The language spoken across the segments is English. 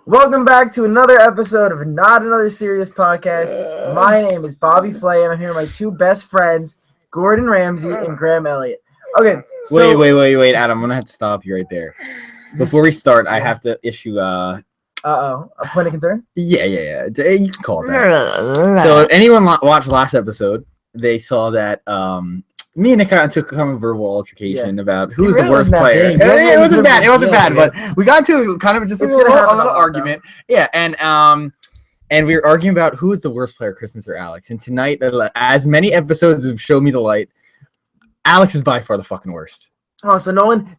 Welcome back to another episode of Not Another Serious Podcast. My name is Bobby Flay, and I'm here with my two best friends, Gordon Ramsay and Graham Elliott. Okay, so... Wait, Adam. I'm going to have to stop you right there. Before we start, I have to issue a point of concern? Yeah. You can call it that. So if anyone watched last episode, they saw that me and Nick took a verbal altercation about who's the worst player. It wasn't bad, but we got into kind of just a little argument. Yeah, and we were arguing about who is the worst player, Christmas or Alex. And tonight, as many episodes have shown me the light, Alex is by far the fucking worst. Oh, so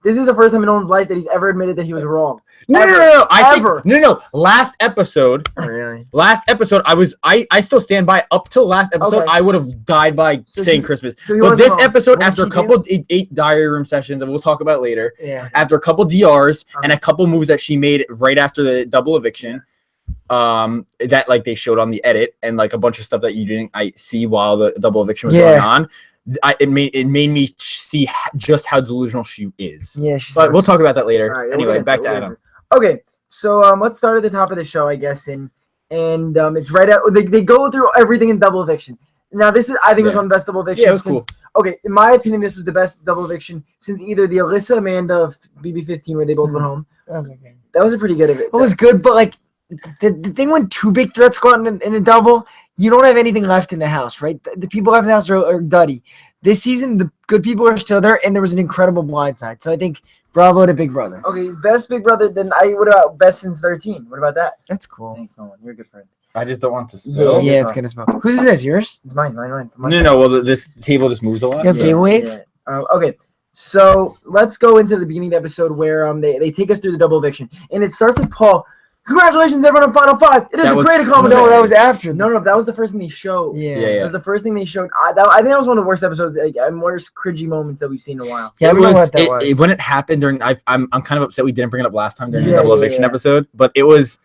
this is the first time in Nolan's life that he's ever admitted that he was wrong. No. Last episode. Oh, really? Last episode, I still stand by. Up till last episode, okay. I would have died by saying Christmas. But this episode, after a couple eight diary room sessions that we'll talk about later, after a couple DRs and a couple moves that she made right after the double eviction, that like they showed on the edit and like a bunch of stuff that you didn't see while the double eviction was going on. It made me see just how delusional she is. Yeah, but we'll talk about that later. Right, anyway, back to Adam. Okay, so let's start at the top of the show, I guess, and it's right out. They go through everything in double eviction. Now, this is I think was one of the best double evictions. Yeah, it was cool. Okay, in my opinion, this was the best double eviction since either the Alyssa Amanda BB15 where they both went home. That was okay. That was a pretty good of it. It was good, but like the thing when two big threats go out in a double. You don't have anything left in the house, right? The people left in the house are duddy. This season, the good people are still there, and there was an incredible blindside. So I think bravo to Big Brother. Okay, best Big Brother. Then what about best since 13? What about that? That's cool. Thanks, Nolan. You're a good friend. I just don't want to spill. Yeah, it's gonna smell. Whose is this? Yours? It's mine. No. Well, this table just moves a lot. You have Game Wave? Yeah. Okay. So let's go into the beginning of the episode where they take us through the double eviction, and it starts with Paul. Congratulations, everyone, on Final Five. It is a great accomplishment. No, that was after. No, that was the first thing they showed. Yeah. That was the first thing they showed. I think that was one of the worst episodes, worst cringy moments that we've seen in a while. Yeah, I don't know what that was. When it happened during, I'm kind of upset we didn't bring it up last time during the double eviction episode, but it was,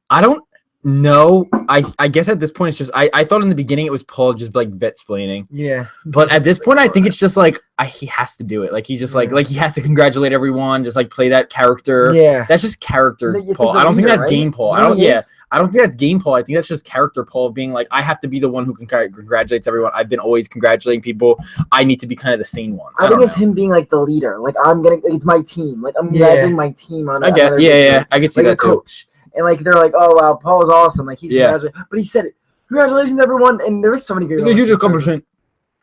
I don't know. I guess at this point it's just, I thought in the beginning it was Paul just like vet-splaining. Yeah. But at this point I think it's just like, he has to do it. Like he's just like he has to congratulate everyone, just like play that character. Yeah. That's just character Paul. I don't think that's game Paul. I don't think that's game Paul. I think that's just character Paul being like, I have to be the one who congratulates everyone. I've been always congratulating people. I need to be kind of the sane one. I think it's him being like the leader. Like it's my team. Like I'm congratulating my team on it. I can see that too. Coach. And like they're like, oh wow, Paul is awesome. Like he's but he said it. Congratulations, everyone! And there was so many great. It's a huge accomplishment.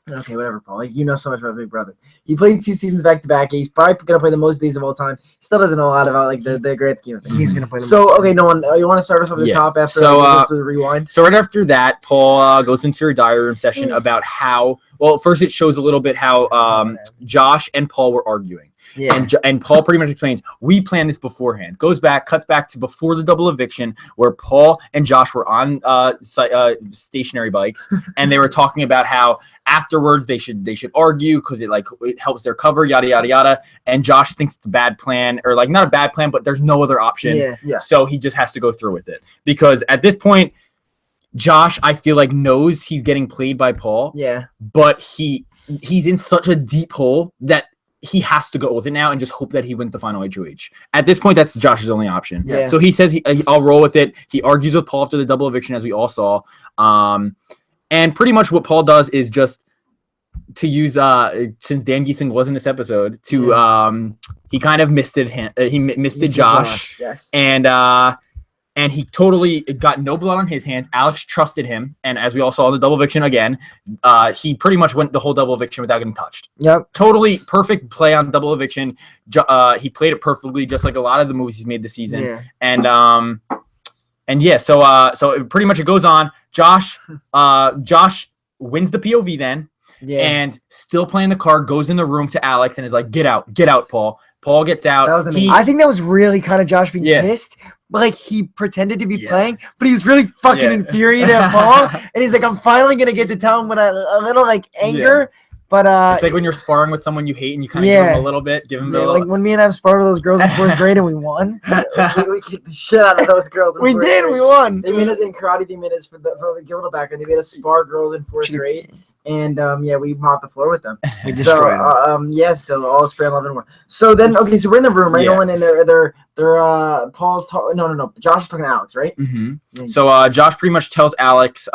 Okay, whatever, Paul. Like you know so much about Big Brother. He played 2 seasons back to back. He's probably gonna play the most of these of all time. He still doesn't know a lot about like the grand scheme of things. He's gonna play. Okay, no one. You want to start us off at the top after the rewind? So right after that, Paul goes into her diary room session about how. Well, first it shows a little bit how Josh and Paul were arguing. Yeah. And Paul pretty much explains, we planned this beforehand. Cuts back to before the double eviction where Paul and Josh were on stationary bikes and they were talking about how afterwards they should argue because it helps their cover, yada yada yada. And Josh thinks it's a bad plan, or like not a bad plan, but there's no other option. Yeah. So he just has to go through with it. Because at this point, Josh, I feel like knows he's getting played by Paul. Yeah. But he's in such a deep hole that he has to go with it now and just hope that he wins the final HOH. At this point, that's Josh's only option. Yeah. So he says, I'll roll with it. He argues with Paul after the double eviction, as we all saw. And pretty much what Paul does is just to use, since Dan Giesing was in this episode, he kind of misted him. He misted Josh. Yes. And he totally got no blood on his hands. Alex trusted him. And as we all saw in the double eviction again, he pretty much went the whole double eviction without getting touched. Yep. Totally perfect play on double eviction. He played it perfectly, just like a lot of the moves he's made this season. Yeah. So pretty much it goes on. Josh wins the POV then. Yeah. And still playing the card, goes in the room to Alex and is like, get out, Paul. Paul gets out. That was amazing. I think that was really kind of Josh being pissed. But like he pretended to be playing, but he was really fucking infuriated at Paul. And he's like, I'm finally gonna get to tell him with a little like anger. But it's like when you're sparring with someone you hate and you kind of give them a little bit, give them a little. Like when me and I sparred with those girls in 4th grade and we won. we kicked the shit out of those girls. We won. They made us in karate. They made us for the Gilda back, and they made us spar girls in 4th grade. and we mopped the floor with them. We destroyed them. So all spray and love and war. So then, okay, so we're in the room, right? Yes. Nolan, and they're Paul's talking. No. Josh is talking to Alex, right? Mm-hmm. So Josh pretty much tells Alex,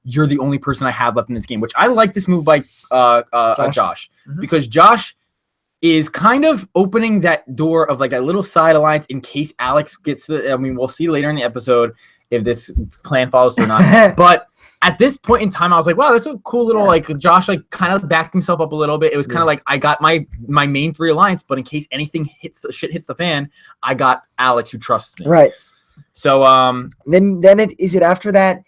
"You're the only person I have left in this game," which I like this move by Josh because Josh is kind of opening that door of like a little side alliance in case Alex gets the. I mean, we'll see later in the episode if this plan follows through or not. But at this point in time, I was like, wow, that's a cool little like Josh like kind of backed himself up a little bit. It was kind of like I got my main 3 alliance, but in case anything hits the fan, I got Alex who trusts me. Right. So then is it after that?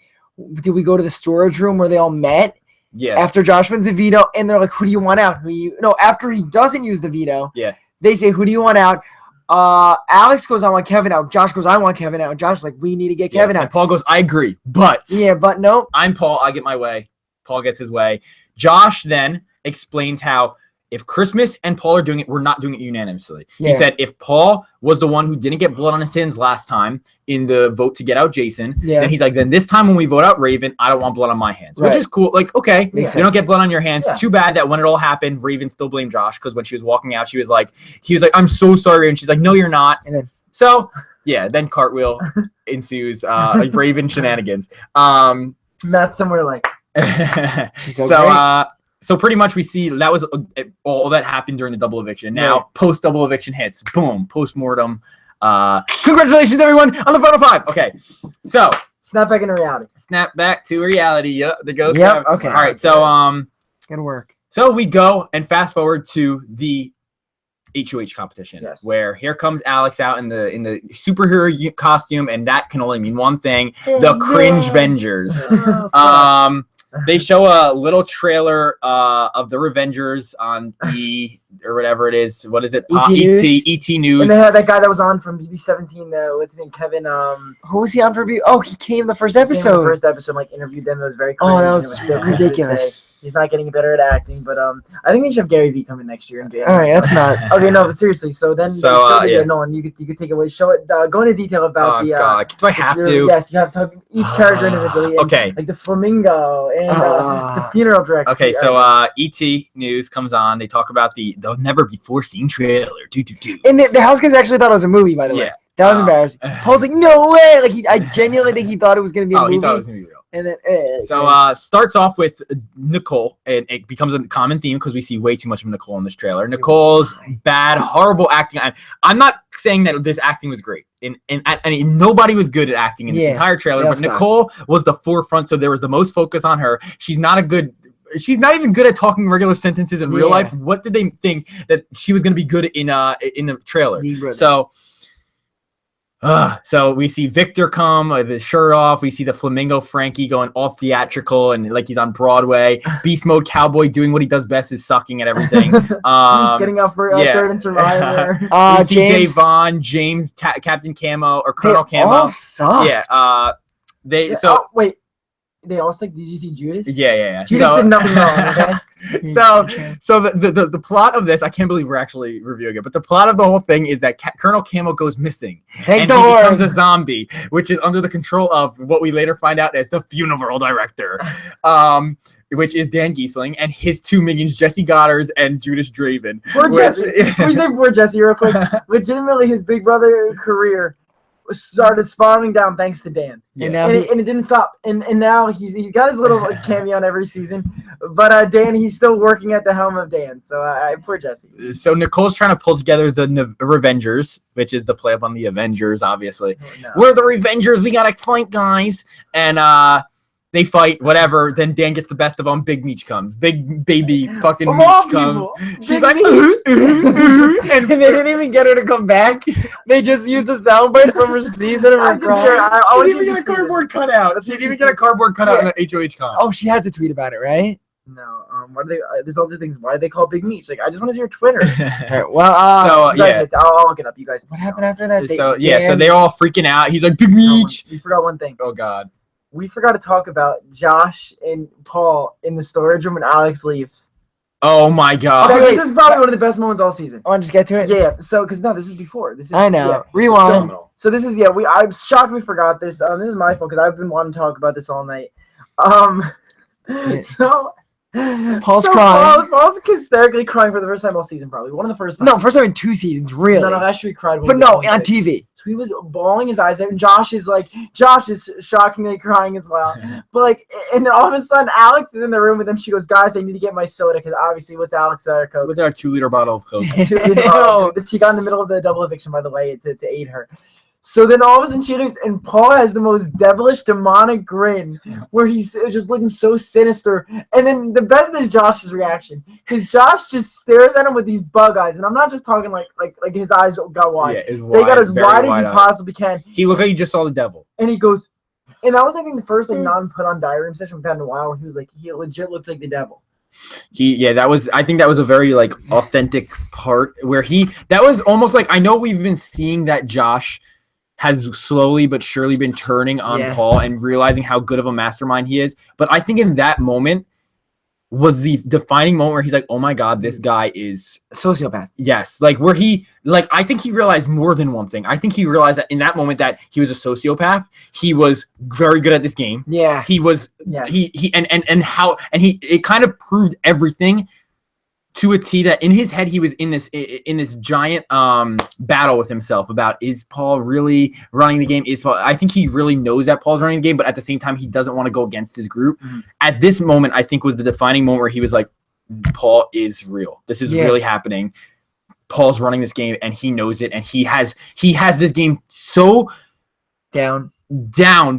Did we go to the storage room where they all met? Yeah. After Josh wins the veto, and they're like, "Who do you want out?" After he doesn't use the veto. Yeah. They say, "Who do you want out?" Alex goes, "I want Kevin out." Josh goes, "I want Kevin out." Josh's like, "We need to get Kevin out." And Paul goes, "I agree, but no. I'm Paul. I get my way. Paul gets his way." Josh then explains how if Christmas and Paul are doing it, we're not doing it unanimously. He said if Paul was the one who didn't get blood on his hands last time in the vote to get out Jason, then he's like, then this time when we vote out Raven, I don't want blood on my hands, which is cool. Like, okay, you don't get blood on your hands. Too bad that when it all happened, Raven still blamed Josh because when she was walking out, he was like, "I'm so sorry," and she's like, "No, you're not." And then then cartwheel ensues, like Raven shenanigans. Not somewhere like. So pretty much we see that was all that happened during the double eviction. Now post double eviction hits, boom, post-mortem. Congratulations everyone on the final 5. Okay, so snap back into reality. Snap back to reality. Yep, the ghost. Yep. Okay. All right. So good work. So we go and fast forward to the HOH competition, where here comes Alex out in the superhero costume, and that can only mean one thing: the Cringe Vengers. They show a little trailer of the Revengers on or whatever it is. What is it? ET News. And they had that guy that was on from BB17. What's his name? Kevin. Who was he on for? He came the first episode. Like interviewed them. It was very. Crazy. Oh, that was ridiculous. He's not getting better at acting, but I think we should have Gary Vee coming next year. All right, that's not okay. No, but seriously. So then, Nolan, you could take it away. Show it. Go into detail about the. God, do I have to? Yes, you have to talk each character individually. Okay. Like the flamingo and the funeral director. Okay, so ET News comes on. They talk about the never before seen trailer. And the house guys actually thought it was a movie, by the way. That was embarrassing. Paul's like, "No way!" Like I genuinely think he thought it was gonna be a movie. He thought it was gonna be real. And then starts off with Nicole, and it becomes a common theme because we see way too much of Nicole in this trailer. Nicole's bad, horrible acting. I'm not saying that this acting was great, and nobody was good at acting in this entire trailer. But Nicole was the forefront, so there was the most focus on her. She's not even good at talking regular sentences in real life. What did they think that she was going to be good in the trailer? So we see Victor come with his shirt off. We see the Flamingo Frankie going all theatrical and like he's on Broadway. Beast Mode Cowboy doing what he does best is sucking at everything. Getting up for third and Survivor. We see Dave Vaughn, James, Captain Camo or Colonel Camo. All suck. Yeah. Wait. They all like, did you see Judas? Yeah. Judas did nothing wrong, okay? So the plot of this, I can't believe we're actually reviewing it, but the plot of the whole thing is that Colonel Camo goes missing. And he becomes a zombie, which is under the control of what we later find out as the funeral director, which is Dan Giesling, and his 2 minions, Jesse Goddard and Judas Draven. Poor Jesse. Can we say poor Jesse real quick? Legitimately, his Big Brother career started spiraling down thanks to Dan. And it didn't stop. And now he's got his little cameo on every season. But Dan, he's still working at the helm of Dan. So poor Jesse. So Nicole's trying to pull together the Revengers, which is the play up on the Avengers, obviously. Oh, no. We're the Revengers. We gotta fight, guys. And they fight, whatever. Then Dan gets the best of them. Big Meech comes. Big baby fucking Meech comes. She's like, and they didn't even get her to come back. They just used a soundbite from her season of her crying. I didn't even get a cardboard cutout. She didn't even get a cardboard cutout in the HOH con. Oh, she had to tweet about it, right? No. Why do they? There's other things. Why do they call Big Meech? Like, I just want to see your Twitter. Right, well, I'll look it up. You guys. What happened after that? So they're all freaking out. He's like, Big Meech. You forgot one thing. Oh God. We forgot to talk about Josh and Paul in the storage room when Alex leaves. Oh my God! Okay, this is probably one of the best moments all season. I want to just get to it. Yeah. So, because this is before. This is. I know. Yeah. Rewind. So this is I'm shocked we forgot this. This is my fault because I've been wanting to talk about this all night. So Paul's crying. Paul's hysterically crying for the first time all season, probably. One of the first times. No, first time in 2 seasons, really. No, actually cried. But no, on TV. So he was bawling his eyes out, and Josh is shockingly crying as well. But like, and then all of a sudden, Alex is in the room with him. She goes, "Guys, I need to get my soda," because obviously, what's Alex without Coke? With our 2-liter bottle of Coke. 2-liter bottle. She got in the middle of the double eviction, by the way, to aid her. So then all of a sudden she leaves, and Paul has the most devilish, demonic grin where he's just looking so sinister. And then the best is Josh's reaction, because Josh just stares at him with these bug eyes, and I'm not just talking like his eyes got wide. Yeah, they got as wide as he possibly can. He looked like he just saw the devil. And he goes, and that was I think the first non-put on diary session we've had in a while, where he was like, he legit looked like the devil. I think that was a very like authentic part where that was almost like, I know we've been seeing that Josh has slowly but surely been turning on Paul and realizing how good of a mastermind he is. But I think in that moment was the defining moment where he's like, oh my God, this guy is a sociopath. Yes. Like where I think he realized more than one thing. I think he realized that in that moment that he was a sociopath. He was very good at this game. Yeah. He was, it kind of proved everything to a T that in his head he was in this giant battle with himself about, is Paul really running the game? I think he really knows that Paul's running the game, but at the same time he doesn't want to go against his group. Mm-hmm. At this moment, I think was the defining moment where he was like, Paul is real. This is really happening. Paul's running this game and he knows it, and he has this game so down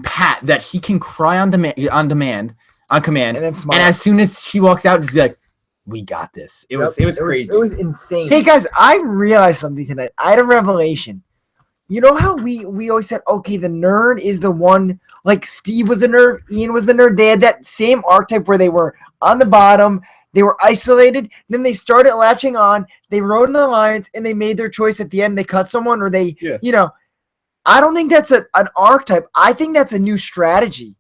pat that he can cry on command, and then smile. And as soon as she walks out, just be like, we got this. It was crazy. It was insane. Hey guys, I realized something tonight. I had a revelation. You know how we always said, okay, the nerd is the one, like Steve was a nerd, Ian was the nerd. They had that same archetype where they were on the bottom, they were isolated, then they started latching on, they rode in the alliance, and they made their choice at the end. They cut someone, or they, I don't think that's an archetype. I think that's a new strategy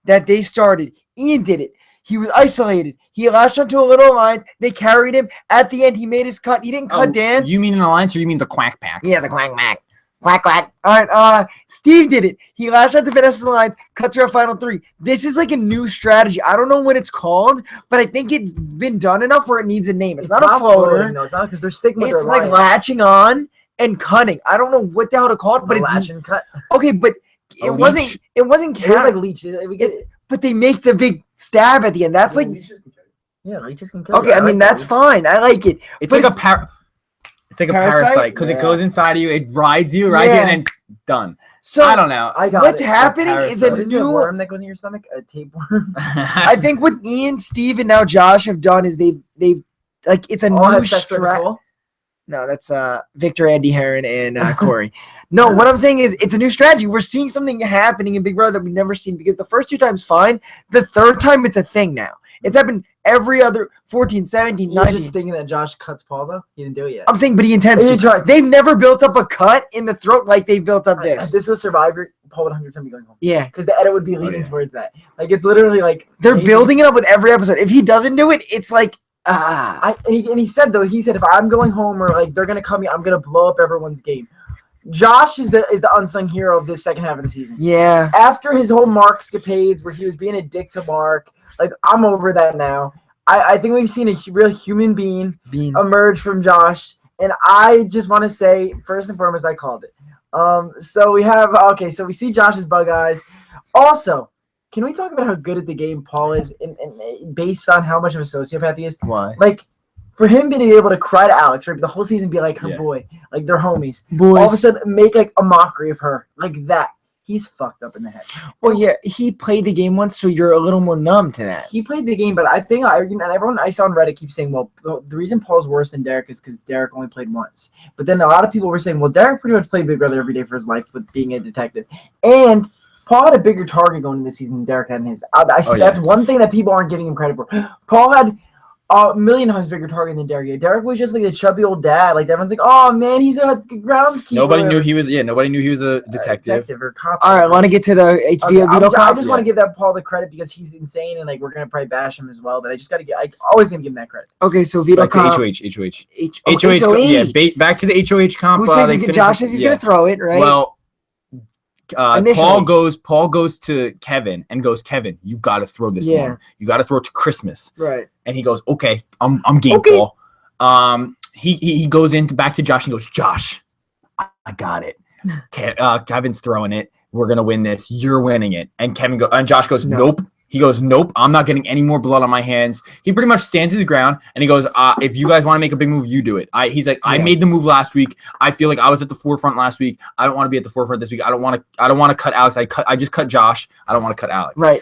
that they started. Ian did it. He was isolated. He latched onto a little alliance. They carried him. At the end, he made his cut. He didn't cut Dan. You mean an alliance, or you mean the Quack Pack? Yeah, the Quack Pack. Quack, quack. All right, Steve did it. He latched onto Vanessa's alliance, cuts her a final 3. This is like a new strategy. I don't know what it's called, but I think it's been done enough where it needs a name. It's not a floater. No, it's not, because they're sticking with their like latching on and cutting. I don't know what the hell to call it, but it's latch and cut. Okay, but it wasn't. It wasn't. It was like leech. We get it. But they make the big stab at the end. That's like, leeches can kill. Okay, I mean that's fine. I like it. It's like a parasite because it goes inside of you. It rides you, right? And then done. So I don't know. What's happening is a new worm that goes in your stomach, a tapeworm. I think what Ian, Steve, and now Josh have done is they've like, it's a new strategy. No, that's Victor, Andy Heron, and Corey. No, what I'm saying is it's a new strategy. We're seeing something happening in Big Brother that we've never seen, because the first 2 times fine. The third time it's a thing now. It's happened every other 14, 17, 19. You're just thinking that Josh cuts Paul, though? He didn't do it yet. I'm saying, but he intends to. They've never built up a cut in the throat like they've built up this. If this was Survivor, Paul would 100% be going home. Yeah. Because the edit would be leading towards that. Like, it's literally like... They're building it up with every episode. If he doesn't do it, it's like... And he said, though, if I'm going home, or like they're gonna come, I'm gonna blow up everyone's game. Josh is the unsung hero of this second half of the season. Yeah. After his whole Mark escapades where he was being a dick to Mark, like, I'm over that now. I think we've seen a real human being emerge from Josh, and I just want to say, first and foremost, I called it. So we see Josh's bug eyes. Also, can we talk about how good at the game Paul is, and based on how much of a sociopath he is? Why? Like, for him being able to cry to Alex, right, the whole season be like her boy, like they're homies. Boys. All of a sudden, make like a mockery of her, like that. He's fucked up in the head. Well, yeah, he played the game once, so you're a little more numb to that. He played the game, but I think everyone I saw on Reddit keeps saying, well, the reason Paul's worse than Derek is because Derek only played once. But then a lot of people were saying, well, Derek pretty much played Big Brother every day for his life with being a detective, and Paul had a bigger target going into this season than Derek had in his. That's one thing that people aren't giving him credit for. Paul had a million times bigger target than Derek. Derek was just like a chubby old dad. Like, everyone's like, oh man, he's a groundskeeper. Nobody knew he was a detective. Or cop. All right, I want to get to the HBO veto cop. I just want to give that Paul the credit because he's insane, and like we're gonna probably bash him as well. But I just gotta always gonna give him that credit. Okay, so veto cop. HOH. Yeah, back to the HOH comp. Who says Josh says he's gonna throw it, right? Well, Paul goes to Kevin and goes, Kevin, you got to throw this one. You got to throw it to Christmas. Right. And he goes, okay, I'm game, okay. Paul. He goes back to Josh and goes, Josh, I got it. Kevin's throwing it. We're gonna win this. You're winning it. And Josh goes, nope. He goes, nope. I'm not getting any more blood on my hands. He pretty much stands his ground and he goes, if you guys want to make a big move, you do it. He's like, I made the move last week. I feel like I was at the forefront last week. I don't want to be at the forefront this week. I don't want to cut Alex. I just cut Josh. I don't want to cut Alex. Right.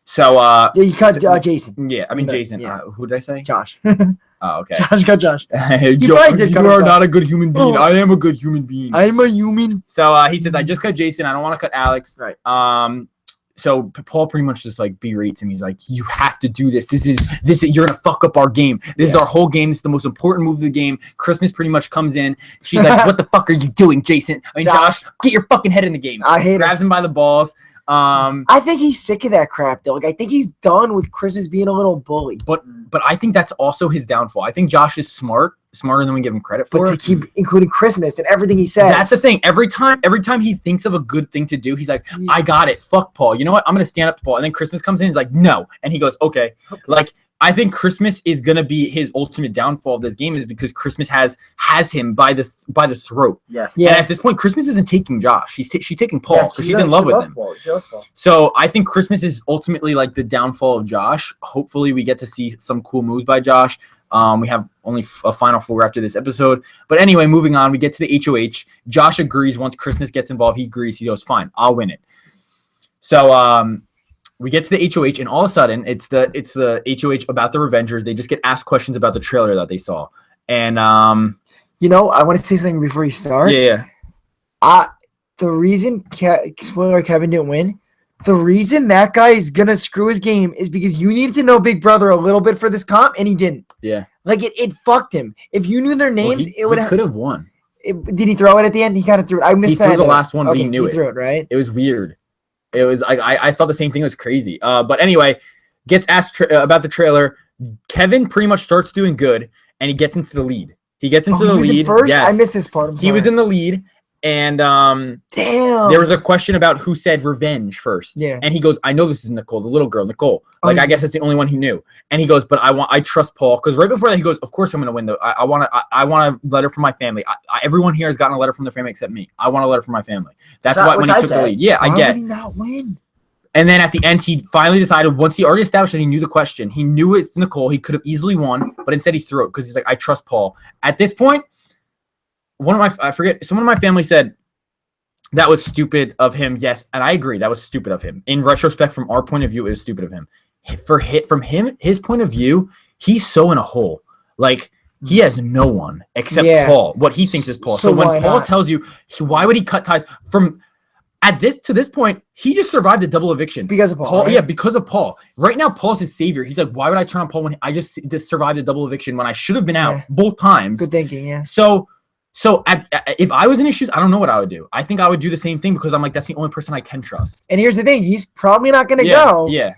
So you cut Jason. Yeah, I mean Jason. Yeah. Who did I say? Josh. Oh, okay. Josh cut Josh. You are not a good human being. I am a good human being. I am a human. So he says, I just cut Jason. I don't want to cut Alex. Right. So Paul pretty much just like berates him. He's like, you have to do this. This is you're gonna fuck up our game. This is our whole game. This is the most important move of the game. Christmas pretty much comes in. She's like, what the fuck are you doing, Jason? I mean, Josh, get your fucking head in the game. I hate Grabs him by the balls. I think he's sick of that crap though. Like I think he's done with Christmas being a little bully. But I think that's also his downfall. I think Josh is smarter than we give him credit for. But to keep including Christmas and everything he says. That's the thing. Every time he thinks of a good thing to do, he's like, I got it. Fuck Paul. You know what? I'm gonna stand up to Paul. And then Christmas comes in, he's like, no. And he goes, okay. Like I think Christmas is gonna be his ultimate downfall of this game is because Christmas has him by the throat. Yes. Yeah. And at this point, Christmas isn't taking Josh. She's taking Paul because she's in love with him. So I think Christmas is ultimately like the downfall of Josh. Hopefully, we get to see some cool moves by Josh. We have only a final 4 after this episode. But anyway, moving on, we get to the HOH. Josh agrees once Christmas gets involved. He agrees. He goes, fine, I'll win it. So we get to the HOH, and all of a sudden, it's the HOH about the Revengers. They just get asked questions about the trailer that they saw. And I want to say something before you start. Yeah. The reason Kevin didn't win, the reason that guy is gonna screw his game is because you needed to know Big Brother a little bit for this comp, and he didn't. Yeah. Like it fucked him. If you knew their names, it would could have won. Did he throw it at the end? He kind of threw it. I missed that. He threw the last one, but he knew it. He threw it, right? It was weird. It was I thought the same thing. It was crazy. But anyway, gets asked about the trailer. Kevin pretty much starts doing good, and he gets into the lead. He gets into the lead. First? Yes. I missed this part. He was in the lead, and damn. There was a question about who said revenge first. Yeah. And he goes, I know this is Nicole, the little girl, Nicole. Like I guess that's the only one he knew. And he goes, but I trust Paul because right before that he goes, of course I'm gonna win. I want a letter from my family. Everyone here has gotten a letter from their family except me. I want a letter from my family. That's why when he took the lead. Yeah, I get. Why did he not win? And then at the end, he finally decided, once he already established that he knew the question, he knew it's Nicole, he could have easily won, but instead he threw it because he's like, I trust Paul. At this point, someone in my family said, that was stupid of him. Yes, and I agree, that was stupid of him. In retrospect, from our point of view, it was stupid of him. From his point of view, he's so in a hole. Like, he has no one except Paul, what he thinks is Paul. So when Paul tells you, why would he cut ties from... To this point, he just survived a double eviction. Because of Paul. Right? Yeah, because of Paul. Right now, Paul's his savior. He's like, why would I turn on Paul when I just survived a double eviction when I should have been out both times? Good thinking, yeah. So if I was in his shoes, I don't know what I would do. I think I would do the same thing because I'm like, that's the only person I can trust. And here's the thing. He's probably not going to go. Yeah.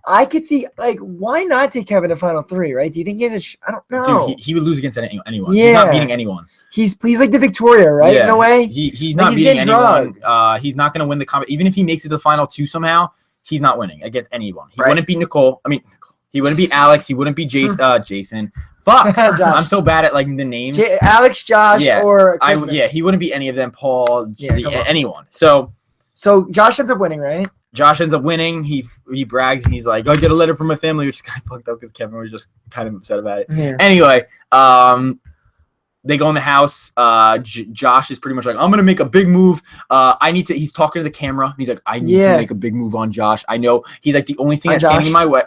I could see, like, why not take Kevin to Final 3, right? Do you think he has I don't know. Dude, he would lose against anyone. Yeah. He's not beating anyone. He's like the Victoria, right? Yeah. In a way. He's not beating anyone. He's not going to win the combat. Even if he makes it to the Final 2 somehow, he's not winning against anyone. He wouldn't beat Nicole. I mean, he wouldn't beat Alex. He wouldn't beat Jason. Fuck. I'm so bad at, like, the names. Alex, Josh, or Christmas. He wouldn't beat any of them. Paul, anyone. So Josh ends up winning, right? Josh ends up winning. He brags. He's like, I get a letter from my family, which is kind of fucked up because Kevin was just kind of upset about it. Yeah. Anyway, they go in the house. Josh is pretty much like, I'm going to make a big move. He's talking to the camera. He's like, I need to make a big move on Josh. I know. He's like, the only thing that's standing in my way.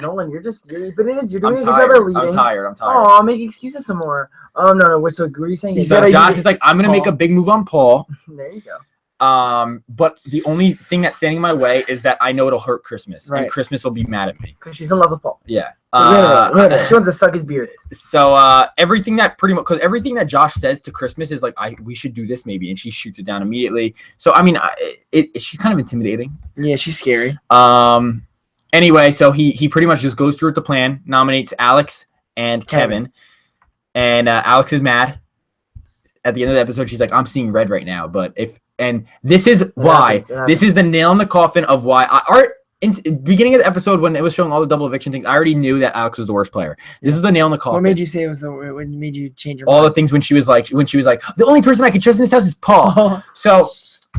Nolan, you're doing a good job at leading. I'm tired. Oh, make excuses some more. Oh, no. So what are you saying? So Josh is like, I'm going to make a big move on Paul. There you go. But the only thing that's standing in my way is that I know it'll hurt Christmas, and Christmas will be mad at me because she's in love with Paul. Yeah, literally. She wants to suck his beard. So everything that Josh says to Christmas is like, we should do this maybe, and she shoots it down immediately. So I mean, she's kind of intimidating. Yeah, she's scary. Anyway, so he pretty much just goes through with the plan, nominates Alex and Kevin. And Alex is mad. At the end of the episode, she's like, I'm seeing red right now, but if And this is why. This is the nail in the coffin of why. In beginning of the episode when it was showing all the double eviction things, I already knew that Alex was the worst player. This is the nail in the coffin. What made you say it was what made you change your mind? All the things when she was like, the only person I can trust in this house is Paul. So,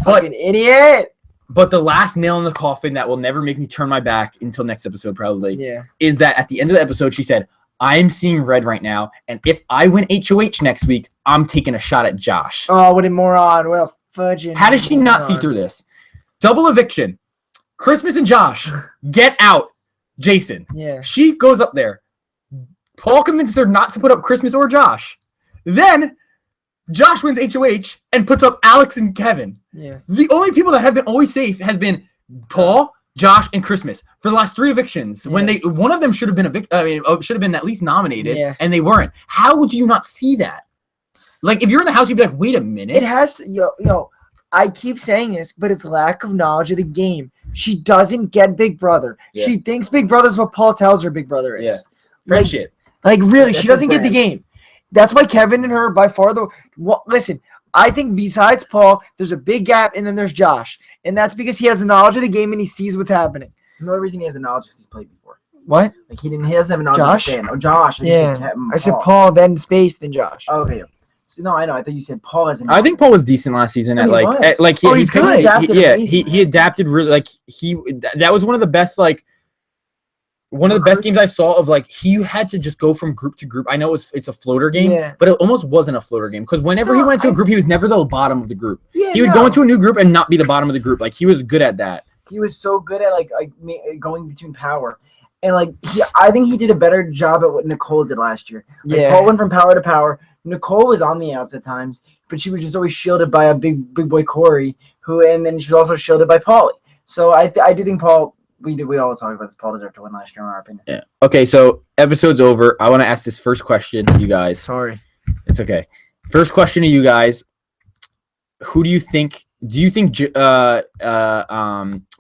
but fucking idiot. But the last nail in the coffin that will never make me turn my back until next episode probably is that at the end of the episode she said, I'm seeing red right now, and if I win HOH next week, I'm taking a shot at Josh. Oh, what a moron. What a fudging. How does she not see through this? Double eviction. Christmas and Josh. Get out. Jason. Yeah. She goes up there. Paul convinces her not to put up Christmas or Josh. Then Josh wins HOH and puts up Alex and Kevin. Yeah. The only people that have been always safe has been Paul, Josh, and Christmas for the last 3 evictions. Yeah. When one of them should have been should have been at least nominated, and they weren't. How would you not see that? Like if you're in the house, you'd be like, wait a minute. It has yo. I keep saying this, but it's lack of knowledge of the game. She doesn't get Big Brother. Yeah. She thinks Big Brother's what Paul tells her Big Brother is. Yeah. Friendship. Like really, she doesn't get the game. That's why Kevin and her by far listen, I think besides Paul, there's a big gap, and then there's Josh. And that's because he has a knowledge of the game and he sees what's happening. The only reason he has a knowledge is he's played before. What? Like he doesn't have a knowledge Josh? of the fan. Oh, Josh. I said Paul, then space, then Josh. Oh, okay. So, no, I know. I thought you said Paul has a knowledge. I think Paul was decent last season he's good. He adapted really that was one of the best games I saw of he had to just go from group to group. I know it's a floater game, but it almost wasn't a floater game because whenever he went to a group, he was never the bottom of the group. Yeah, he would go into a new group and not be the bottom of the group. Like he was good at that. He was so good at going between power, and I think he did a better job at what Nicole did last year. Paul went from power to power. Nicole was on the outs at times, but she was just always shielded by a big boy Corey, and then she was also shielded by Paulie. So I do think Paul. We all talk about this. Paul deserved to win last year, in our opinion. Yeah. Okay, so episode's over. I want to ask this first question to you guys. Sorry. It's okay. First question to you guys. Who do you think? Do you think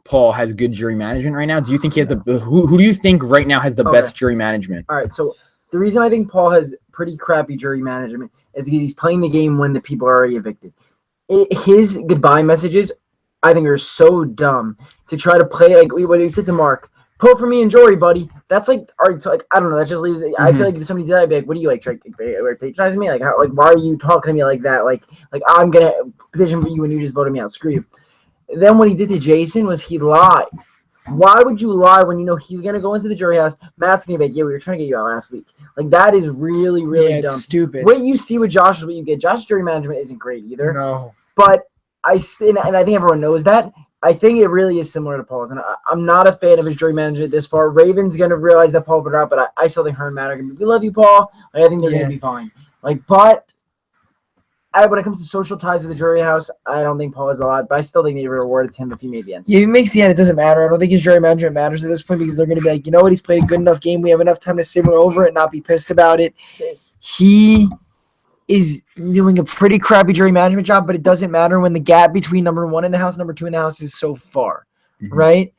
Paul has good jury management right now? Do you think he has who do you think right now has the best jury management? All right. So the reason I think Paul has pretty crappy jury management is because he's playing the game when the people are already evicted. His goodbye messages, I think, are so dumb to try to play what he said to Mark. Vote for me and Jory, buddy. That's I don't know. That just leaves. Mm-hmm. I feel like if somebody did that, I'd be like, "What do you patronizing me? Why are you talking to me like that? Like I'm gonna petition for you when you just voted me out. Screw you." Then what he did to Jason was he lied. Why would you lie when you know he's gonna go into the jury house? Matt's gonna be like, "Yeah, we were trying to get you out last week." That is really, really dumb. Stupid. What you see with Josh is what you get. Josh's jury management isn't great either. No. But I think everyone knows that. I think it really is similar to Paul's, and I'm not a fan of his jury management this far. Raven's going to realize that Paul put it out, but I still think her and Matt are going to be, we love you, Paul. I think they're going to be fine. But when it comes to social ties with the jury house, I don't think Paul has a lot, but I still think they rewarded him if he made the end. Yeah, if he makes the end, it doesn't matter. I don't think his jury management matters at this point because they're going to be like, you know what, he's played a good enough game. We have enough time to simmer over it and not be pissed about it. He is doing a pretty crappy jury management job, but it doesn't matter when the gap between number 1 in the house, number 2 in the house is so far, right?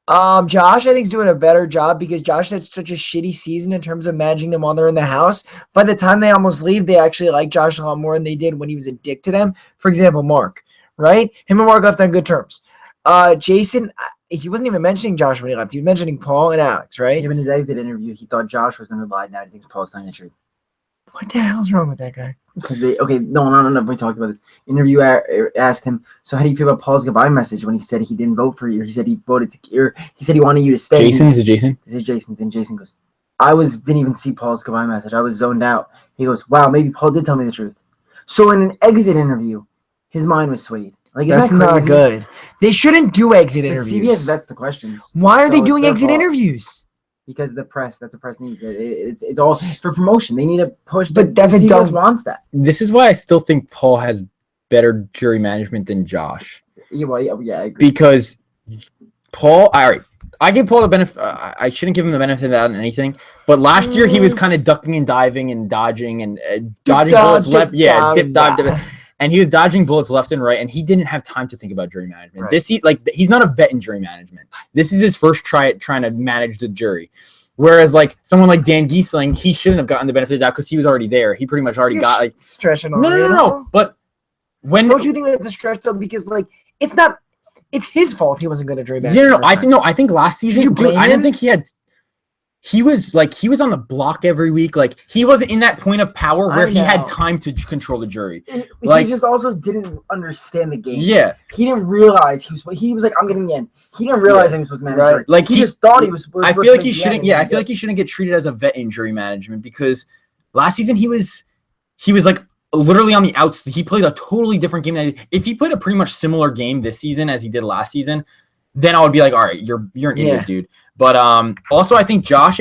Josh, I think, is doing a better job because Josh had such a shitty season in terms of managing them while they're in the house. By the time they almost leave, they actually like Josh a lot more than they did when he was a dick to them. For example, Mark, right? Him and Mark left on good terms. Jason, he wasn't even mentioning Josh when he left. He was mentioning Paul and Alex, right? Even his exit interview, he thought Josh was going to lie. Now he thinks Paul's telling the truth. What the hell's wrong with that guy? No. We talked about this. Interviewer asked him, so how do you feel about Paul's goodbye message when he said he didn't vote for you? He said he voted he said he wanted you to stay. Jason? Is it Jason? This is Jason's. And Jason goes, didn't even see Paul's goodbye message. I was zoned out. He goes, wow, maybe Paul did tell me the truth. So in an exit interview, his mind was swayed. That's not good. They shouldn't do exit interviews. CBS, that's the question. Why are they doing exit interviews? Because the press, that's a press need. It's all for promotion. They need to push. But that's a dumb. Wants that. This is why I still think Paul has better jury management than Josh. Yeah, I agree. Because Paul, I give Paul the benefit. I shouldn't give him the benefit of that in anything. But last year he was kind of ducking and diving and dodging and dodging bullets left. Yeah, dip dive. And he was dodging bullets left and right, and he didn't have time to think about jury management. Right. He's not a vet in jury management. This is his first try at trying to manage the jury. Whereas someone like Dan Giesling, he shouldn't have gotten the benefit of the doubt because he was already there. He pretty much already got stretching. No. But Don't you think that's a stretch though? Because like it's not. It's his fault he wasn't good at jury management. I think last season, dude, I didn't think he had. He was on the block every week. Like he wasn't in that point of power where he had time to control the jury. Like he just also didn't understand the game. Yeah, he didn't realize he was like, I'm getting the end. He didn't realize he was supposed to manage. Right. Like he just thought he was. I feel like he shouldn't. Yeah, I feel like he shouldn't get treated as a vet in jury management because last season he was like literally on the outs. He played a totally different game. If he played a pretty much similar game this season as he did last season, then I would be like, all right, you're an idiot, dude. But also I think Josh,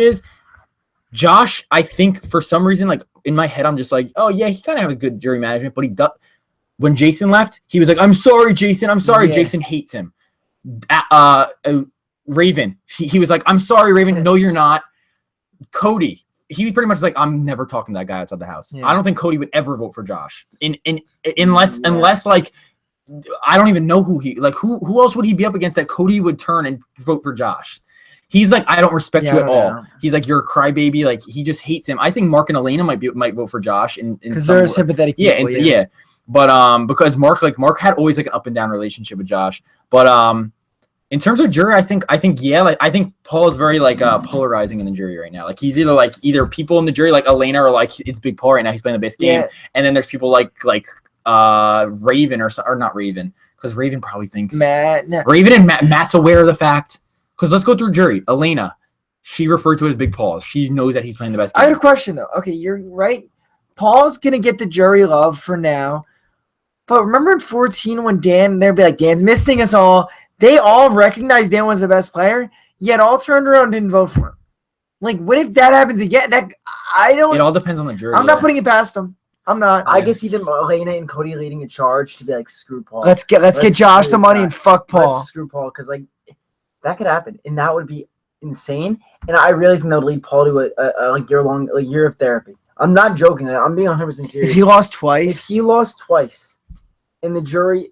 I think for some reason, like in my head, I'm just like, oh yeah, he kind of has a good jury management, but he does. When Jason left, he was like, I'm sorry, Jason. I'm sorry. Yeah. Jason hates him. Raven, he was like, I'm sorry, Raven. No, you're not. Cody, he was pretty much like, I'm never talking to that guy outside the house. Yeah. I don't think Cody would ever vote for Josh. Unless like, I don't even know who else would he be up against that Cody would turn and vote for Josh. He's like, I don't respect you at all. He's like, you're a crybaby. Like he just hates him. I think Mark and Elena might vote for Josh because they're sympathetic. People, yeah. But because Mark had always like an up and down relationship with Josh. But in terms of jury, I think Paul is very like polarizing in the jury right now. Like he's either people in the jury like Elena or like it's Big Paul right now. He's playing the best game, and then there's people like Raven or not Raven because Raven probably thinks Matt. No. Raven and Matt's aware of the fact. Because let's go through jury. Elena, she referred to it as Big Paul. She knows that he's playing the best game. I had a question, though. Okay, you're right. Paul's going to get the jury love for now. But remember in 2014 when they'd be like, Dan's missing us all. They all recognized Dan was the best player, yet all turned around and didn't vote for him. Like, what if that happens again? It all depends on the jury. I'm not putting it past them. I'm not. I could see them, Elena and Cody leading a charge to be like, screw Paul. Let's get Josh the money and fuck Paul. Let's screw Paul, because like, that could happen, and that would be insane. And I really think that would lead Paul to a year of therapy. I'm not joking. I'm being 100% serious. If he lost twice in the jury,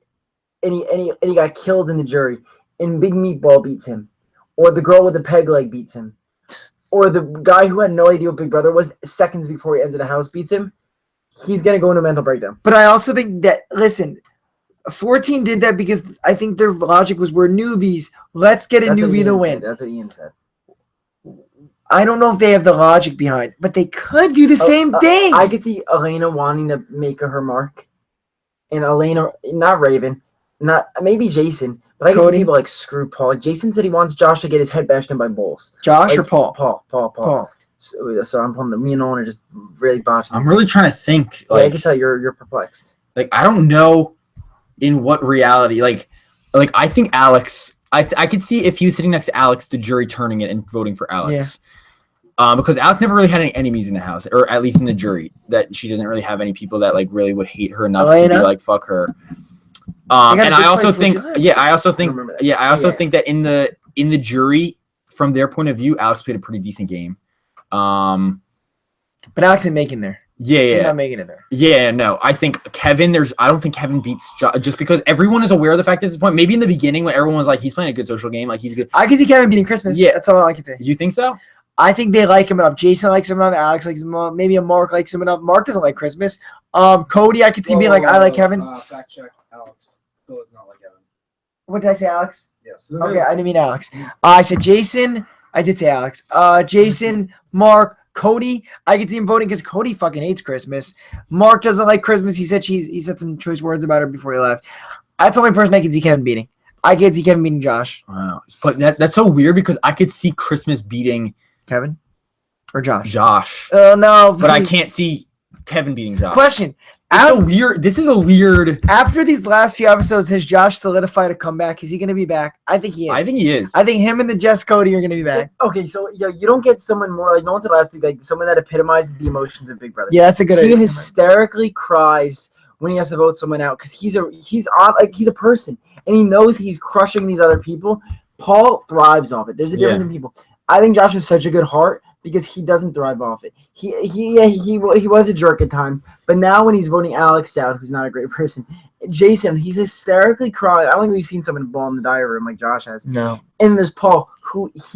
and he got killed in the jury, and Big Meatball beats him, or the girl with the peg leg beats him, or the guy who had no idea what Big Brother was seconds before he entered the house beats him, he's gonna go into a mental breakdown. But I also think that 14 did that because I think their logic was we're newbies. Let's get a newbie to win. That's what Ian said. I don't know if they have the logic behind, but they could do the same thing. I could see Elena wanting to make her mark, and Elena, not Raven, not maybe Jason, but I could see people like screw Paul. Jason said he wants Josh to get his head bashed in by bulls. Josh or Paul? Paul. So I'm pulling me and Owen are just really botching. I'm really trying to think. I can tell you're perplexed. Like I don't know. In what reality? Like I think Alex. I could see if he was sitting next to Alex, the jury turning it and voting for Alex. Yeah. Because Alex never really had any enemies in the house, or at least in the jury. That she doesn't really have any people that like really would hate her enough to be like fuck her. And I also think, think that in the jury, from their point of view, Alex played a pretty decent game. But Alex isn't making there. She's not making it there. Yeah, no. I think Kevin, I don't think Kevin beats just because everyone is aware of the fact at this point. Maybe in the beginning when everyone was like, he's playing a good social game, like he's good. I can see Kevin beating Christmas. Yeah. That's all I can say. You think so? I think they like him enough. Jason likes him enough. Alex likes him enough. Maybe a Mark likes him enough. Mark doesn't like Christmas. Cody, I could see being like, I like Kevin. Fact check, Alex does not like Kevin. What did I say, Alex? Yes. Okay, I didn't mean Alex. I said Jason. I did say Alex. Jason, Mark, Cody, I could see him voting because Cody fucking hates Christmas. Mark doesn't like Christmas. He said some choice words about her before he left. That's the only person I can see Kevin beating. I can't see Kevin beating Josh. Wow. But that's so weird because I could see Christmas beating Kevin or Josh. Josh. Oh no. But I can't see Kevin beating Josh. Question. This is a weird. After these last few episodes, has Josh solidified a comeback? Is he going to be back? I think he is. I think he is. I think him and the Jess Cody are going to be back. Okay, so you don't get someone more like no one said last week, like someone that epitomizes the emotions of Big Brother. Yeah, that's a good idea. He hysterically cries when he has to vote someone out because he's a person and he knows he's crushing these other people. Paul thrives off it. There's a difference in people. I think Josh has such a good heart because he doesn't thrive off it. He was a jerk at times, but now when he's voting Alex out, who's not a great person, Jason, he's hysterically crying. I don't think we've seen someone ball in the diary room like Josh has. No. And there's Paul, who it's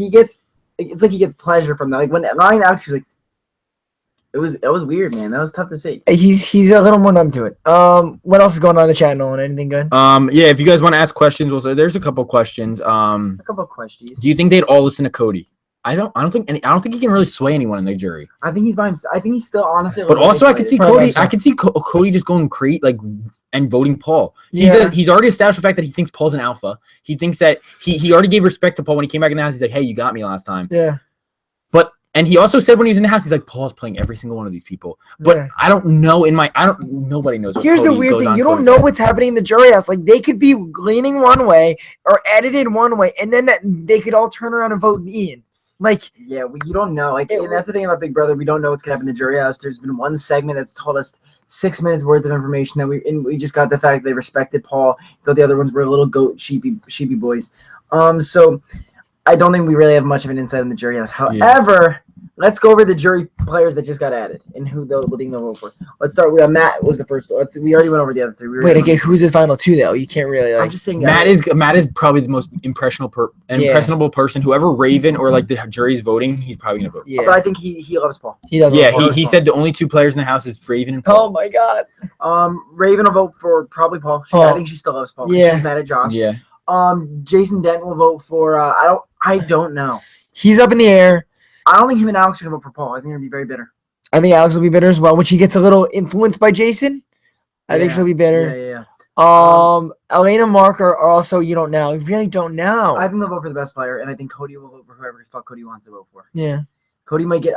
like he gets pleasure from that. Like when Ryan Alex, he was like, It was weird, man. That was tough to see. He's a little more numb to it. What else is going on in the chat, Nolan? Anything good? Yeah, if you guys want to ask questions, there's a couple questions. A couple of questions. Do you think they'd all listen to Cody? I don't think he can really sway anyone in the jury. I think he's by himself. I think he's still honestly. But also, I could see Cody. I could see Cody just going crazy, and voting Paul. He's already established the fact that he thinks Paul's an alpha. He thinks that he already gave respect to Paul when he came back in the house. He's like, "Hey, you got me last time." Yeah. And he also said when he was in the house, he's like, Paul's playing every single one of these people. But I don't know. Nobody knows. Here's the weird thing: you don't know what's happening in the jury house. Like they could be leaning one way or edited one way, and then they could all turn around and vote Ian. Like, yeah, you don't know. Like, and that's the thing about Big Brother. We don't know what's gonna happen in the jury house. There's been one segment that's told us 6 minutes worth of information that we just got the fact they respected Paul, though the other ones were a little sheepy boys. So I don't think we really have much of an insight in the jury house. However, let's go over the jury players that just got added and who they'll vote for. Let's start with Matt was the first. We already went over the other three. Wait, again, who's the final two though? You can't really. I'm just saying. Matt is probably the most impressionable person. Whoever Raven or the jury's voting, he's probably gonna vote. Yeah, but I think he loves Paul. He does. Yeah, he said the only two players in the house is Raven and Paul. Oh my God. Raven will vote for probably Paul. I think she still loves Paul. Yeah. She's mad at Josh. Yeah. Jason Dent will vote for. I don't know. He's up in the air. I don't think him and Alex are gonna vote for Paul. I think they're gonna be very bitter. I think Alex will be bitter as well, which he gets a little influenced by Jason. I think she'll be bitter. Yeah. Elena and Mark are also you don't know. You really don't know. I think they'll vote for the best player, and I think Cody will vote for whoever the fuck Cody wants to vote for. Yeah. Cody might get.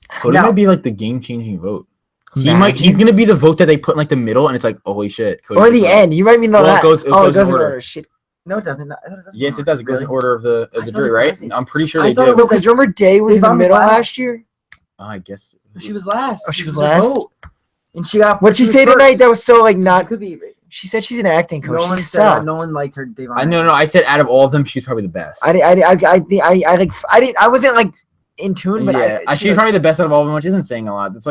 Cody might be the game-changing vote. He's gonna be the vote that they put in the middle, and it's like holy shit. Cody or the end. You might mean that. It goes in order. Shit. No, it doesn't. Yes, it does. It goes in order of the jury, right? I'm pretty sure they thought do. it was Because remember, Day was in the middle last year. I guess she was last. Oh, she was last. And she got. What'd she say tonight? That was so not. Could be. She said she's an acting coach. No one she said sucked. no one liked her. Devon. No. I said out of all of them, she's probably the best. I wasn't in tune, but she's probably the best out of all of them, which isn't saying a lot. It's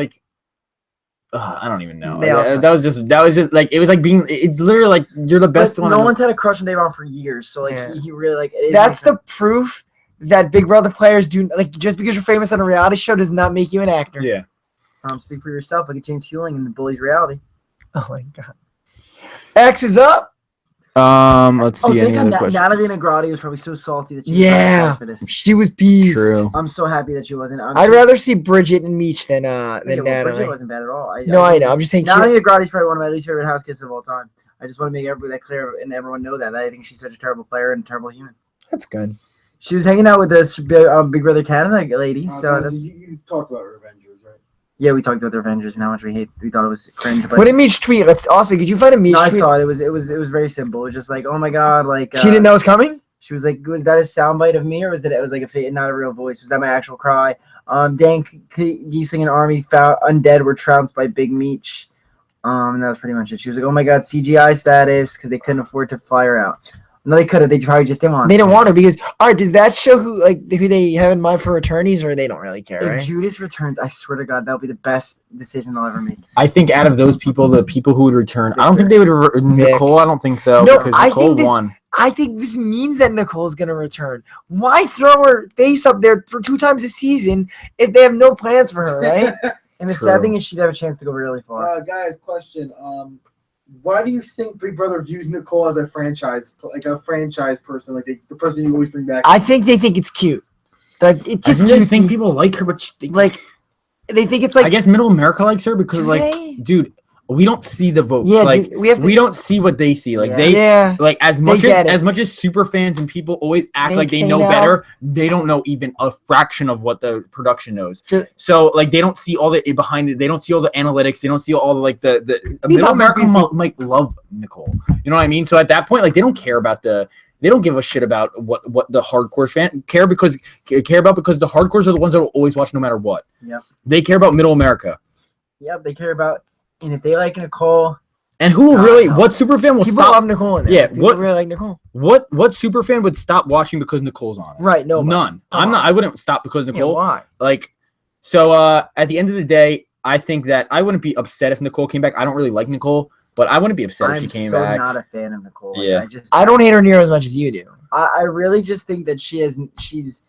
I don't even know. That was just it was being. It's literally you're the best one. No one's had a crush on Devon for years, so he really That's the proof that Big Brother players do. Just because you're famous on a reality show does not make you an actor. Yeah. Speak for yourself. Like James Hewling in The Bullies reality. Oh my God. X is up. Let's see any other questions. Natalie Negrati was probably so salty that she was for this. She was peeved. True. I'm so happy that she wasn't. I'd rather see Bridget and Meech than Natalie. Bridget wasn't bad at all. I know. I'm just saying. Natalie Negrati's probably one of my least favorite house kids of all time. I just want to make everybody that clear and everyone know that. I think she's such a terrible player and a terrible human. That's good. She was hanging out with this Big Brother Canada lady. So that's you've talked about Revengers, right? Yeah, we talked about the Avengers and how much we thought it was cringe. But what did Meech tweet? Could you find a Meech tweet? I saw it. It was very simple. It was just oh my God, she didn't know it was coming? She was like, was that a soundbite of me or was it was a fake, not a real voice? Was that my actual cry? Dan Giesling and Army found undead were trounced by Big Meech. And that was pretty much it. She was like, oh my God, CGI status because they couldn't afford to fire out. No, they could have. They probably just didn't want. They didn't want to because. All right, does that show who they have in mind for attorneys, or they don't really care? If right? Judas returns, I swear to God, that'll be the best decision they'll ever make. I think out of those people, the people who would return, I don't think they would. Nicole, I don't think so. No, because Nicole won. I think this means that Nicole's gonna return. Why throw her face up there for 2 times a season if they have no plans for her, right? And the sad thing is, she'd have a chance to go really far. Guys, question. Why do you think Big Brother views Nicole as a franchise person, the person you always bring back? I think they think it's cute. It just I really think people like her, but they think it's I guess Middle America likes her because dude, we don't see the votes. Yeah, we don't see what they see. As much as super fans and people always act like they know better, they don't know even a fraction of what the production knows. So they don't see all the behind it. They don't see all the analytics. They don't see all the Middle America might love Nicole. You know what I mean? So at that point, they don't care about they don't give a shit about what the hardcore fan care about because the hardcores are the ones that will always watch no matter what. Yeah. They care about Middle America. Yep, they care about. And if they like Nicole, and who will really? What superfan will people stop? Love Nicole in there. Yeah, people really like Nicole. What superfan would stop watching because Nicole's on it? Right, no, none. I wouldn't stop because Nicole. Yeah, why? So at the end of the day, I think that I wouldn't be upset if Nicole came back. I don't really like Nicole, but I wouldn't be upset if she came back. I'm not a fan of Nicole. Yeah, I don't hate her near as much as you do. I really just think that she's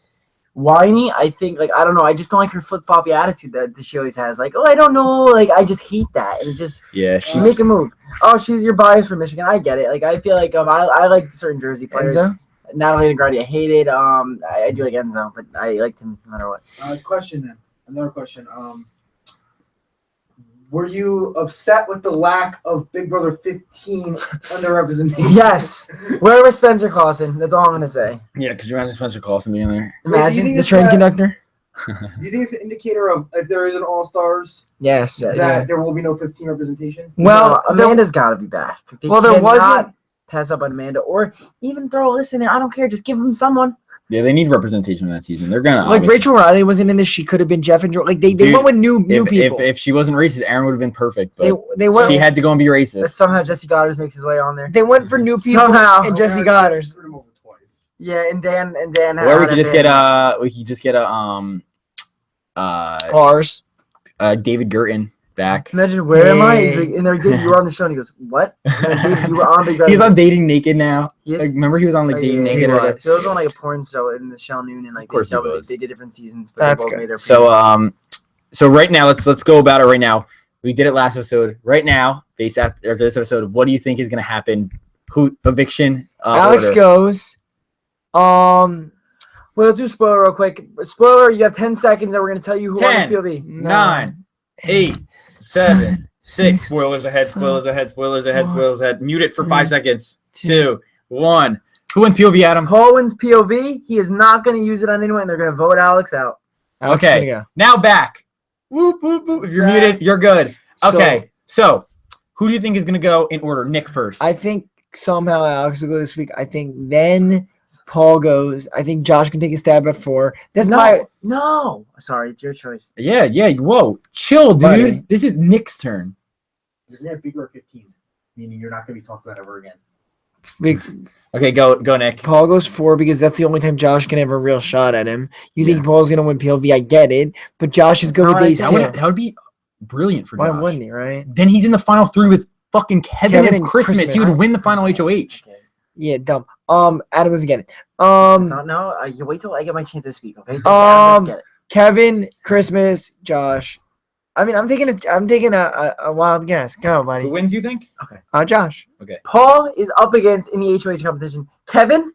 whiny. I think like I don't know. I just don't like her flip floppy attitude that she always has. Like, oh, I don't know. Like I just hate that. And just she's make a move. Oh, she's your bias for Michigan. I get it. Like I feel like I like certain Jersey players. Enzo? Natalie Negrati, I hated. I do like Enzo, but I liked him no matter what. Question then. Another question. Were you upset with the lack of Big Brother 15 underrepresentation? Yes. Where was Spencer Clausen? That's all I'm gonna say. Yeah, because you imagine Spencer Clausen being there. Imagine the train conductor. Do you think it's an indicator of if there is an All Stars Yes. that there will be no 15 representation? Well, no, Amanda's got to be back. There wasn't. Pass up on Amanda, or even throw a list in there. I don't care. Just give them someone. Yeah, they need representation in that season. They're gonna like Rachel Riley wasn't in this. She could have been Jeff and Joe. Like they went with new people. If she wasn't racist, Aaron would have been perfect. But they went. She had to go and be racist. Somehow Jesse Goddard makes his way on there. They went for new people. Somehow. And Jesse Goddard. Yeah, and Dan. Or we could just get ours. David Gurton back. Imagine where am I? And they're like, you were on the show, and he goes, "What?" David, you were on Big Brother. He's on Dating Naked now. Yes. Like, remember he was on Dating Naked. So it was on like a porn show in the Shell Noon, and like of course they did different seasons. But That's they both good. made their So right now let's go about it right now. We did it last episode. Right now, based after this episode, what do you think is going to happen? Who eviction? Alex order. goes. Well, let's do spoiler real quick. Spoiler, you have 10 seconds, and we're going to tell you who won the POV. 9, 8, 7, 6. Spoilers ahead. Mute it for 5 seconds. 2, 1. Who wins POV, Adam? Paul wins POV. He is not going to use it on anyone, and they're going to vote Alex out. Alex okay, go. Now back. Whoop, whoop, whoop. If you're muted, you're good. Okay, so who do you think is going to go in order? Nick first. I think somehow Alex will go this week. I think then Paul goes. I think Josh can take a stab at 4. No. Sorry, it's your choice. Yeah. Whoa, chill, dude. Buddy. This is Nick's turn. You're going to have Big Brother 15, meaning you're not going to be talked about ever again. Okay, go, Nick. Paul goes 4 because that's the only time Josh can have a real shot at him. You think Paul's going to win POV? I get it, but Josh is good with these two. That would be brilliant for Josh. Why wouldn't he, right? Then he's in the final 3 with fucking Kevin and Christmas. He would win the final HOH. Okay. Yeah, dumb. Adam doesn't get it. No, you wait till I get my chance to speak, okay? Get it. Kevin, Christmas, Josh. I mean, I'm taking a wild guess. Go, buddy. Who wins, you think? Okay. Josh. Okay. Paul is up against in the HOH competition Kevin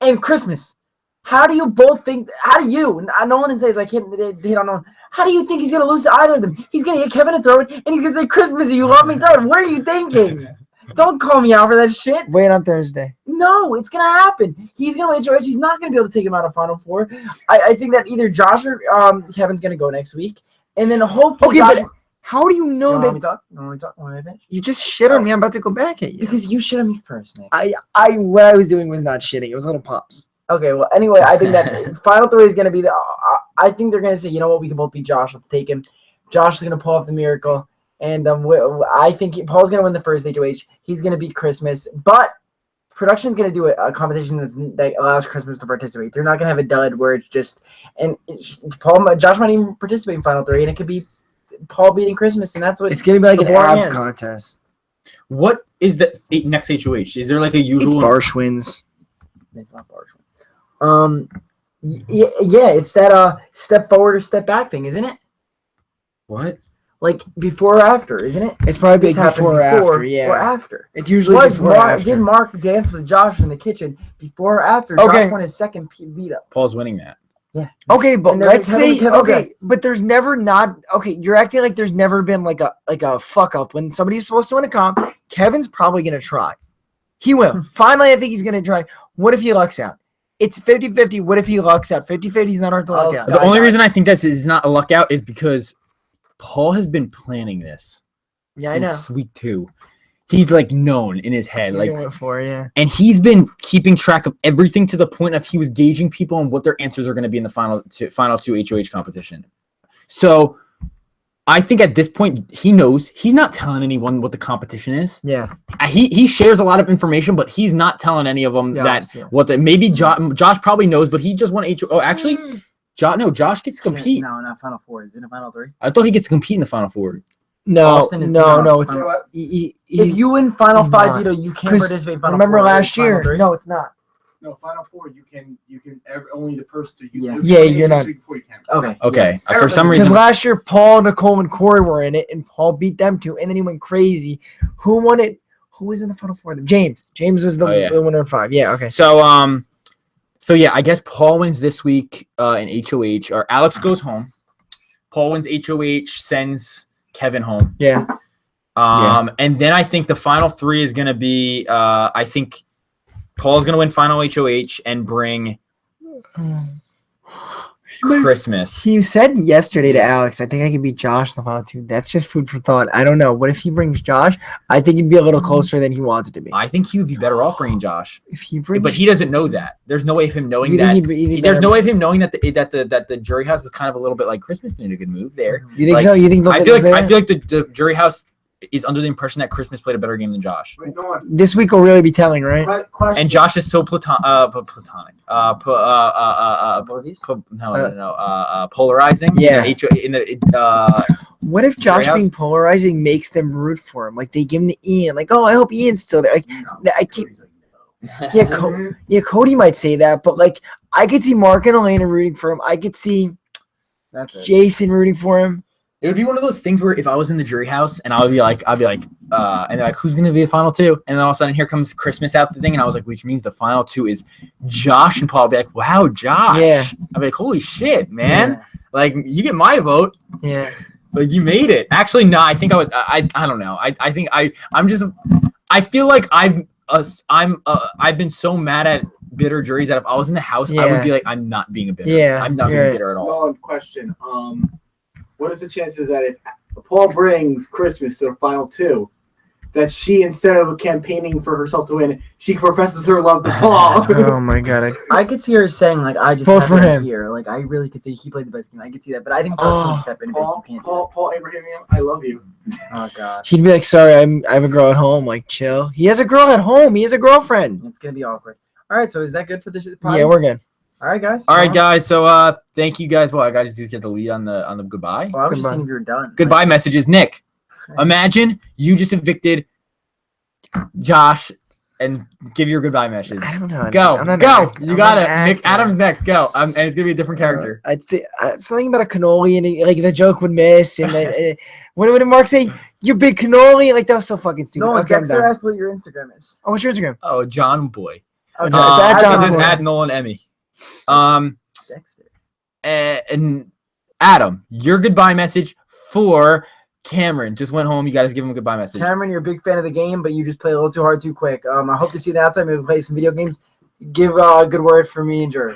and Christmas. How do you both think? How do you? No one says I can't hit on one. How do you think he's gonna lose to either of them? He's gonna get Kevin to throw it, and he's gonna say, "Christmas, you love me, throw it." What are you thinking? Don't call me out for that shit. Wait on Thursday. No, it's gonna happen. He's gonna win HOH. He's not gonna be able to take him out of Final 4. I think that either Josh or Kevin's gonna go next week, and then hopefully. Okay, but how do you know that? You just shit on me. I'm about to go back at you because you shit on me first, Nick. What I was doing was not shitting. It was little pops. Okay, well, anyway, I think that Final 3 is gonna be the. I think they're gonna say, you know what, we can both beat Josh. Let's take him. Josh is gonna pull off the miracle. And I think Paul's going to win the first HOH. He's going to beat Christmas. But production's going to do a competition that allows Christmas to participate. They're not going to have a dud where it's just – and Josh might even participate in Final 3, and it could be Paul beating Christmas, and that's what – It's going to be like an ab contest. What is the next HOH? Is there like a usual – It's Barshwins. It's not Barshwins. Yeah, it's that step forward or step back thing, isn't it? What? Like before or after, isn't it? It's probably before or after, yeah. Or after. It's usually before or after. Did Mark dance with Josh in the kitchen before or after? Okay. Josh won his second veto. Paul's winning that. Yeah. Okay, but let's say but there's never you're acting like there's never been like a fuck up when somebody's supposed to win a comp. Kevin's probably gonna try. He will. Finally, I think he's gonna try. What if he lucks out? It's 50-50. What if he lucks out? 50-50 is not hard to luck out. The only reason I think that is not a luck out is because Paul has been planning this since week 2. He's like known in his head, and he's been keeping track of everything to the point of he was gauging people on what their answers are going to be in the final 2 HOH competition. So I think at this point he knows he's not telling anyone what the competition is. Yeah, he shares a lot of information, but he's not telling any of them maybe Josh probably knows, but he just won HOH. Oh, actually. Josh gets to compete. No, not Final 4. Is it a Final 3? I thought he gets to compete in the Final 4. No. It's if you win Final 5 veto, you can't participate in Final 4. Remember last year? No, it's not. No, Final Four. You can only the person. You're not. Before you can. Okay. Yeah. For some Because reason, last year, Paul, Nicole, and Corey were in it, and Paul beat them too, and then he went crazy. Who won it? Who was in the Final Four? James. James was the winner in 5. Yeah. Okay. So yeah, I guess Paul wins this week in HOH, or Alex goes home. Paul wins HOH, sends Kevin home. Yeah. And then I think the final 3 is gonna be I think Paul's gonna win final HOH and bring Christmas. He said yesterday to Alex, I think I can beat Josh in the final 2. That's just food for thought. I don't know. What if he brings Josh? I think he'd be a little closer than he wants it to be. I think he would be better off bringing Josh. If he brings, but he doesn't know that. There's no way of him knowing that. There's no way of him knowing that the jury house is kind of a little bit like Christmas made a good move there. You think so? You think? I feel like the jury house is under the impression that Christmas played a better game than Josh. Wait, no, this week will really be telling, right? And Josh is so platonic. Polarizing. Yeah. What if Josh being polarizing makes them root for him? Like they give him the Ian. Like, oh, I hope Ian's still there. Like, I keep. Yeah, Cody might say that, but like I could see Mark and Elena rooting for him. I could see Jason rooting for him. It would be one of those things where if I was in the jury house and I'd be like, and they're like, who's gonna be the final 2? And then all of a sudden here comes Christmas out the thing, and I was like, which means the final 2 is Josh and Paul. I'd be like, wow, Josh. Yeah. I'd be like, holy shit, man. Yeah. Like you get my vote. Yeah. Like you made it. Actually, no, I think I would. I don't know. I think I feel like I've been so mad at bitter juries that if I was in the house, I would be like, I'm not being a bitter. Yeah. I'm not being bitter at all. Well, question. What is the chances that if Paul brings Christmas to the final 2, that she, instead of campaigning for herself to win, she professes her love to Paul? Oh my god! I could see her saying like, "I just vote for him here." Like, I really could see he played the best game. I could see that, but I think Paul should step in. Paul Abrahamian, I love you. Oh god. He'd be like, "Sorry, I have a girl at home." Like, chill. He has a girl at home. He has a girlfriend. It's gonna be awkward. All right, so is that good for this? Yeah, we're good. All right, guys. All right, guys. So, thank you guys. Well, I got to get the lead on the goodbye. Well, I was just thinking you're done. Goodbye messages, Nick. Imagine you just evicted Josh and give your goodbye message. I don't know. Go. You got it. Nick Adams next. Go. And it's gonna be a different character. I'd say something about a cannoli, and like the joke would miss. And what did Mark say? You big cannoli? Like that was so fucking stupid. No, Dexter asked what your Instagram is. Oh, what's your Instagram? Oh, John Boy. Okay, it's at John Boy. It's at Nolan Emmy. Dexter. And Adam, your goodbye message for Cameron just went home. You guys give him a goodbye message. Cameron, you're a big fan of the game, but you just play a little too hard, too quick. I hope to see you outside. Maybe play some video games. Give a good word for me and Drew.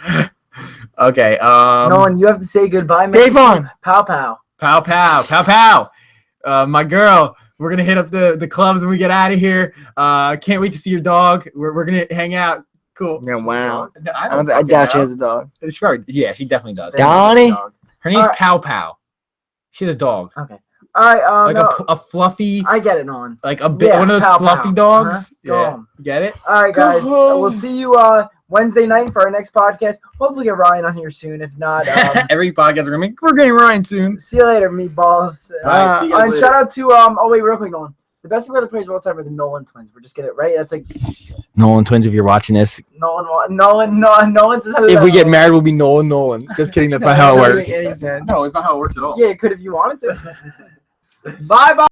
Okay. Nolan, you have to say goodbye. Dave on. Pow pow. Pow pow. Pow pow. My girl, we're gonna hit up the clubs when we get out of here. Can't wait to see your dog. We're gonna hang out. Cool. Yeah, wow. I doubt she has a dog. Yeah, she definitely does. Donnie? Her name's Pow Pow. She's a dog. Okay. All right. Like a fluffy. I get it, on. Like one of those fluffy dogs. Uh-huh. Yeah. Get it? All right, guys. We'll see you Wednesday night for our next podcast. Hopefully, get Ryan on here soon. If not, every podcast we're getting Ryan soon. See you later, meatballs. All right, see you guys and later. shout out to oh wait, real quick, Nolan. The best brother players of all time are the Nolan twins. We're just getting it right. That's like Nolan twins. If you're watching this, Nolan says if we get married, we'll be Nolan. Just kidding. That's not how it works. No, it's not how it works at all. Yeah, it could if you wanted to. Bye.